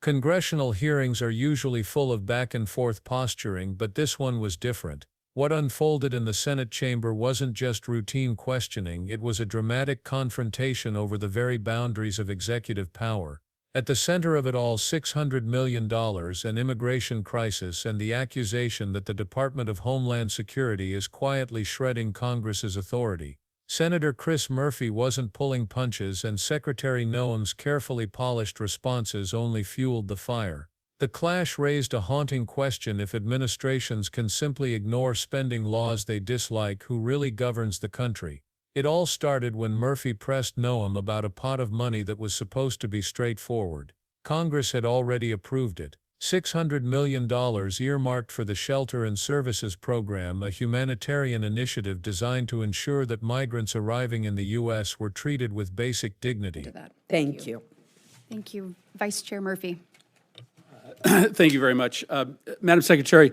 Congressional hearings are usually full of back-and-forth posturing, but this one was different. What unfolded in the Senate chamber wasn't just routine questioning, it was a dramatic confrontation over the very boundaries of executive power. At the center of it all, $600 million, an immigration crisis, and the accusation that the Department of Homeland Security is quietly shredding Congress's authority. Senator Chris Murphy wasn't pulling punches, and Secretary Noem's carefully polished responses only fueled the fire. The clash raised a haunting question: if administrations can simply ignore spending laws they dislike, who really governs the country? It all started when Murphy pressed Noem about a pot of money that was supposed to be straightforward. Congress had already approved it. $600 million earmarked for the Shelter and Services Program, a humanitarian initiative designed to ensure that migrants arriving in the U.S. were treated with basic dignity. Thank you. Thank you. Vice Chair Murphy. Thank you very much. Madam Secretary,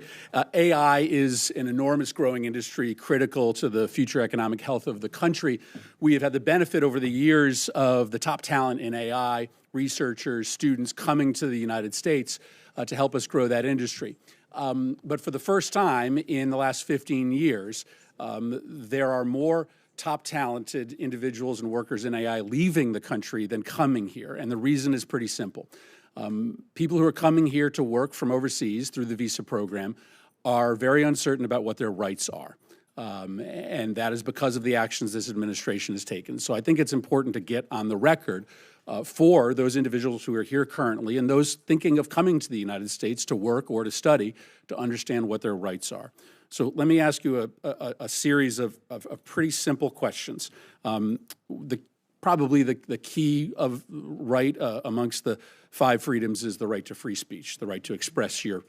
AI is an enormous growing industry critical to the future economic health of the country. We have had the benefit over the years of the top talent in AI, researchers, students coming to the United States to help us grow that industry. But for the first time in the last 15 years, there are more top talented individuals and workers in AI leaving the country than coming here. And the reason is pretty simple. People who are coming here to work from overseas through the visa program are very uncertain about what their rights are. And that is because of the actions this administration has taken. So I think it's important to get on the record for those individuals who are here currently and those thinking of coming to the United States to work or to study to understand what their rights are. So let me ask you a series of pretty simple questions. Probably the key of right amongst the 5 freedoms is the right to free speech, the right to express your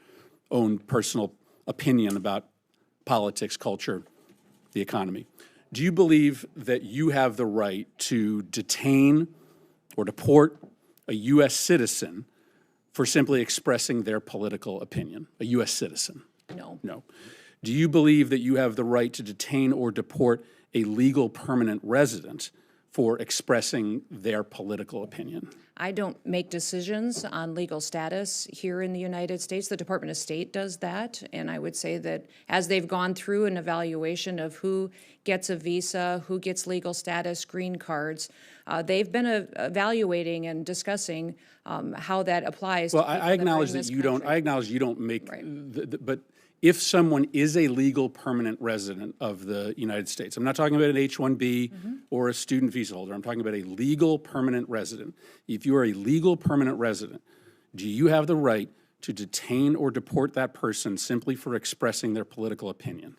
own personal opinion about politics, culture, the economy. Do you believe that you have the right to detain or deport a U.S. citizen for simply expressing their political opinion, a U.S. citizen? No. No. Do you believe that you have the right to detain or deport a legal permanent resident for expressing their political opinion? I don't make decisions on legal status here in the United States. The Department of State does that, and I would say that as they've gone through an evaluation of who gets a visa, who gets legal status, green cards, they've been evaluating and discussing how that applies. Well, to people I acknowledge that that you don't. I acknowledge you don't make. Right. But if someone is a legal permanent resident of the United States, I'm not talking about an H-1B or a student visa holder. I'm talking about a legal permanent resident. If you are a legal permanent resident, do you have the right to detain or deport that person simply for expressing their political opinion?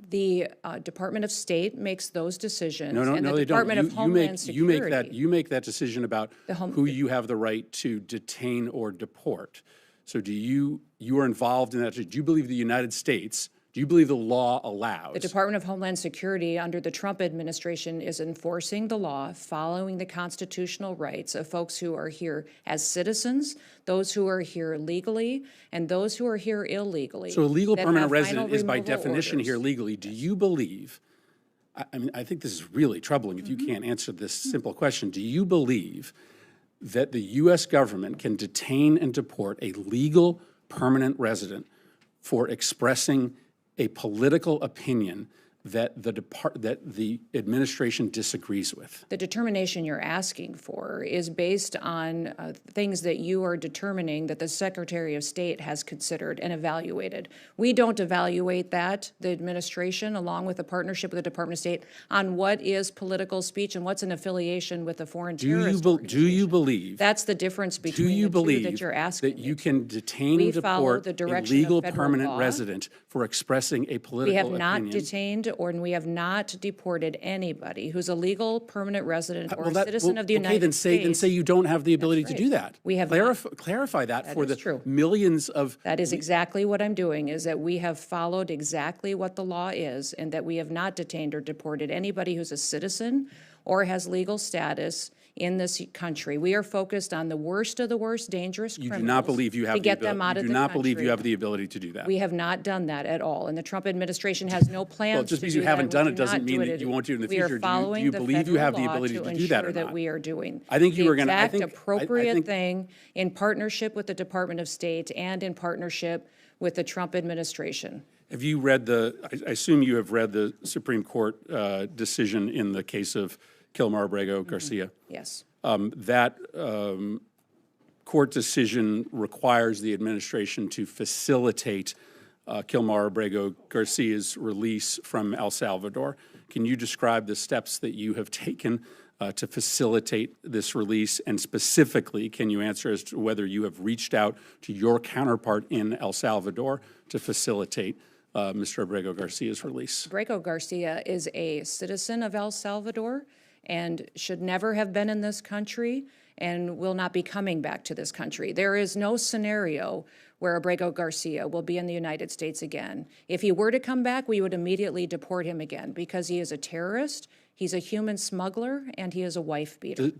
The Department of State makes those decisions. No, and the they don't. Department of Homeland Security. You make that decision about who you have the right to detain or deport. So you are involved in that. Do you believe the United States, do you believe the law allows? The Department of Homeland Security under the Trump administration is enforcing the law, following the constitutional rights of folks who are here as citizens, those who are here legally, and those who are here illegally. So a legal permanent resident is by removal definition orders. here legally. Do you believe, I mean, I think this is really troubling if you can't answer this simple question. Do you believe that the U.S. government can detain and deport a legal permanent resident for expressing a political opinion that the administration disagrees with? The determination you're asking for is based on things that you are determining that the Secretary of State has considered and evaluated. We don't evaluate that, the administration, along with a partnership with the Department of State, on what is political speech and what's an affiliation with a foreign terrorist organization. Do you believe? That's the difference between the two that you're asking. That you can detain and deport a legal permanent resident for expressing a political opinion? We have not detained or we have not deported anybody who's a legal permanent resident or a citizen of the United States. Then say you don't have the ability to do that. We have clarify that for the true. Millions of. That is exactly what I'm doing, is that we have followed exactly what the law is, and that we have not detained or deported anybody who's a citizen or has legal status in this country. We are focused on the worst of the worst dangerous You criminals do not believe you have to the get them out ability, of you the do not country. believe you have the ability to do that. We have not done that at all, and the Trump administration has no plans Well, just to because do you haven't that. done We it do doesn't not mean do that it. you won't do it in the We future. are Do you following the believe you have the federal law ability to to do that or ensure that not? we are doing I think you the were gonna- I exact think- appropriate think- thing in partnership with the Department of State and in partnership with the Trump administration. Have you read I assume you have read the Supreme Court decision in the case of Kilmar Abrego Garcia? Yes. That court decision requires the administration to facilitate Kilmar Abrego Garcia's release from El Salvador. Can you describe the steps that you have taken to facilitate this release? And specifically, can you answer as to whether you have reached out to your counterpart in El Salvador to facilitate Mr. Abrego Garcia's release? Abrego Garcia is a citizen of El Salvador and should never have been in this country and will not be coming back to this country. There is no scenario where Abrego Garcia will be in the United States again. If he were to come back, we would immediately deport him again because he is a terrorist, he's a human smuggler, and he is a wife beater.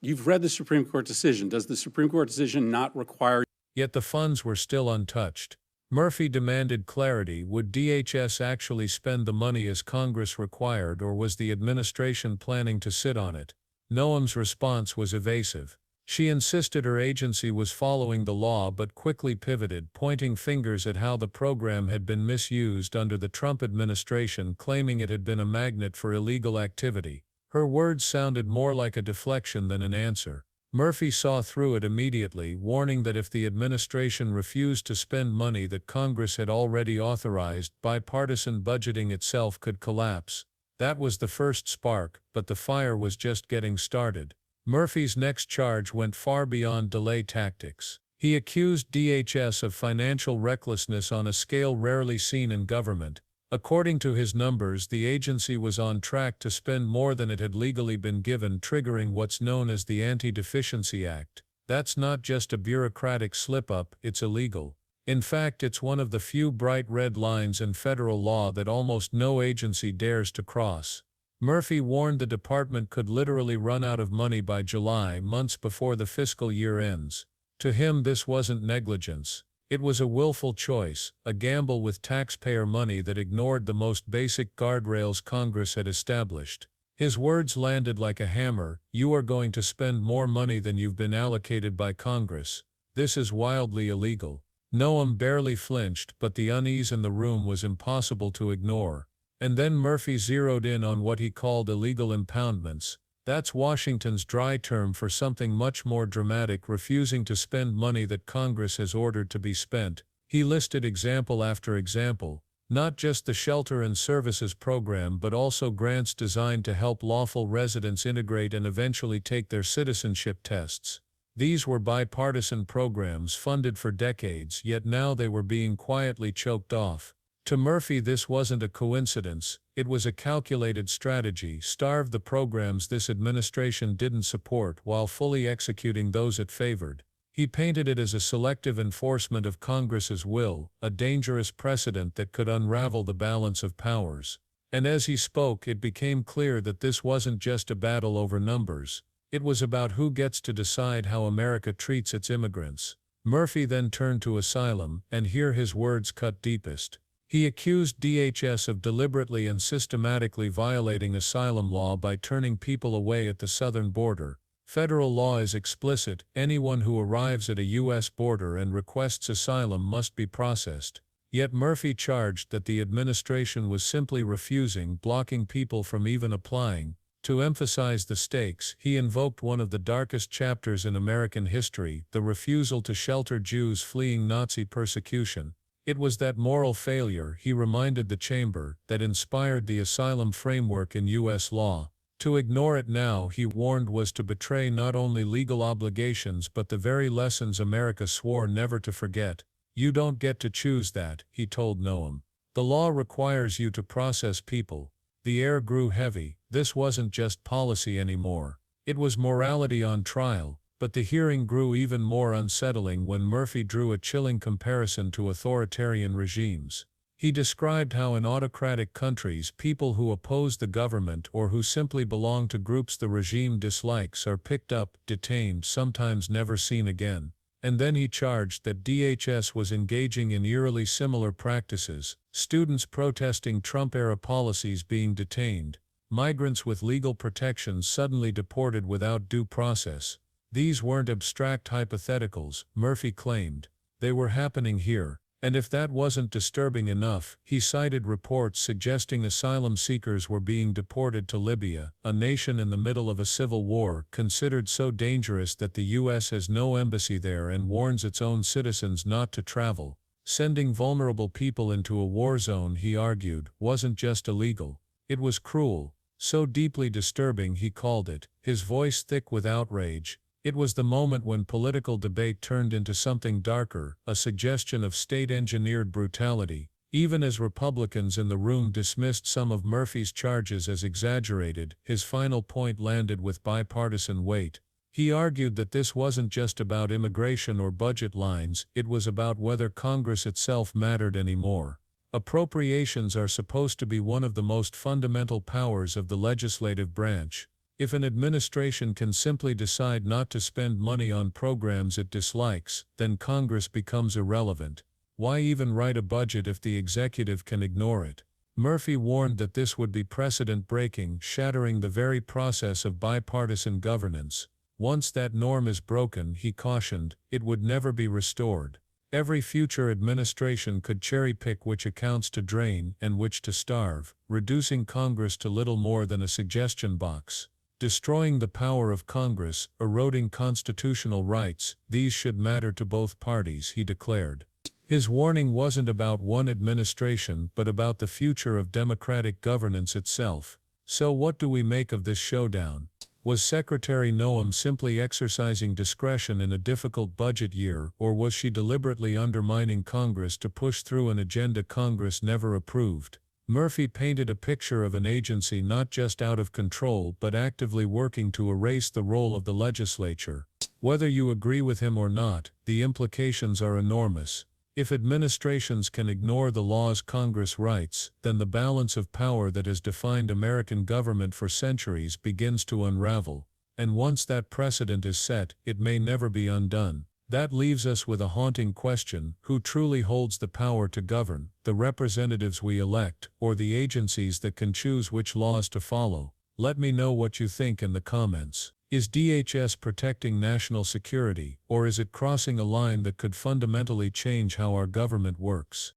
You've read the Supreme Court decision. Does the Supreme Court decision not require? Yet the funds were still untouched. Murphy demanded clarity. Would DHS actually spend the money as Congress required, or was the administration planning to sit on it? Noem's response was evasive. She insisted her agency was following the law but quickly pivoted, pointing fingers at how the program had been misused under the Trump administration, claiming it had been a magnet for illegal activity. Her words sounded more like a deflection than an answer. Murphy saw through it immediately, warning that if the administration refused to spend money that Congress had already authorized, bipartisan budgeting itself could collapse. That was the first spark, but the fire was just getting started. Murphy's next charge went far beyond delay tactics. He accused DHS of financial recklessness on a scale rarely seen in government. According to his numbers, the agency was on track to spend more than it had legally been given, triggering what's known as the Anti-Deficiency Act. That's not just a bureaucratic slip-up, it's illegal. In fact, it's one of the few bright red lines in federal law that almost no agency dares to cross. Murphy warned the department could literally run out of money by July, months before the fiscal year ends. To him, this wasn't negligence. It was a willful choice, a gamble with taxpayer money that ignored the most basic guardrails Congress had established. His words landed like a hammer. You are going to spend more money than you've been allocated by Congress. This is wildly illegal. Noem barely flinched, but the unease in the room was impossible to ignore. And then Murphy zeroed in on what he called illegal impoundments. That's Washington's dry term for something much more dramatic: refusing to spend money that Congress has ordered to be spent. He listed example after example, not just the Shelter and Services Program but also grants designed to help lawful residents integrate and eventually take their citizenship tests. These were bipartisan programs funded for decades, yet now they were being quietly choked off. To Murphy, this wasn't a coincidence, it was a calculated strategy: starve the programs this administration didn't support while fully executing those it favored. He painted it as a selective enforcement of Congress's will, a dangerous precedent that could unravel the balance of powers. And as he spoke, it became clear that this wasn't just a battle over numbers. It was about who gets to decide how America treats its immigrants. Murphy then turned to Asylum, and here his words cut deepest. He accused DHS of deliberately and systematically violating asylum law by turning people away at the southern border. Federal law is explicit: anyone who arrives at a U.S. border and requests asylum must be processed. Yet Murphy charged that the administration was simply refusing, blocking people from even applying. To emphasize the stakes, he invoked one of the darkest chapters in American history: the refusal to shelter Jews fleeing Nazi persecution. It was that moral failure, he reminded the chamber, that inspired the asylum framework in U.S. law. To ignore it now, he warned, was to betray not only legal obligations but the very lessons America swore never to forget. You don't get to choose that, he told Noem. The law requires you to process people. The air grew heavy. This wasn't just policy anymore. It was morality on trial. But the hearing grew even more unsettling when Murphy drew a chilling comparison to authoritarian regimes. He described how in autocratic countries people who oppose the government or who simply belong to groups the regime dislikes are picked up, detained, sometimes never seen again. And then he charged that DHS was engaging in eerily similar practices, students protesting Trump-era policies being detained, migrants with legal protections suddenly deported without due process. These weren't abstract hypotheticals, Murphy claimed. They were happening here. And if that wasn't disturbing enough, he cited reports suggesting asylum seekers were being deported to Libya, a nation in the middle of a civil war, considered so dangerous that the U.S. has no embassy there and warns its own citizens not to travel. Sending vulnerable people into a war zone, he argued, wasn't just illegal. It was cruel, so deeply disturbing he called it, his voice thick with outrage. It was the moment when political debate turned into something darker, a suggestion of state-engineered brutality. Even as Republicans in the room dismissed some of Murphy's charges as exaggerated, his final point landed with bipartisan weight. He argued that this wasn't just about immigration or budget lines, it was about whether Congress itself mattered anymore. Appropriations are supposed to be one of the most fundamental powers of the legislative branch. If an administration can simply decide not to spend money on programs it dislikes, then Congress becomes irrelevant. Why even write a budget if the executive can ignore it? Murphy warned that this would be precedent-breaking, shattering the very process of bipartisan governance. Once that norm is broken, he cautioned, it would never be restored. Every future administration could cherry-pick which accounts to drain and which to starve, reducing Congress to little more than a suggestion box. Destroying the power of Congress, eroding constitutional rights, these should matter to both parties, he declared. His warning wasn't about one administration but about the future of democratic governance itself. So what do we make of this showdown? Was Secretary Noem simply exercising discretion in a difficult budget year, or was she deliberately undermining Congress to push through an agenda Congress never approved? Murphy painted a picture of an agency not just out of control but actively working to erase the role of the legislature. Whether you agree with him or not, the implications are enormous. If administrations can ignore the laws Congress writes, then the balance of power that has defined American government for centuries begins to unravel. And once that precedent is set, it may never be undone. That leaves us with a haunting question: who truly holds the power to govern, the representatives we elect, or the agencies that can choose which laws to follow? Let me know what you think in the comments. Is DHS protecting national security, or is it crossing a line that could fundamentally change how our government works?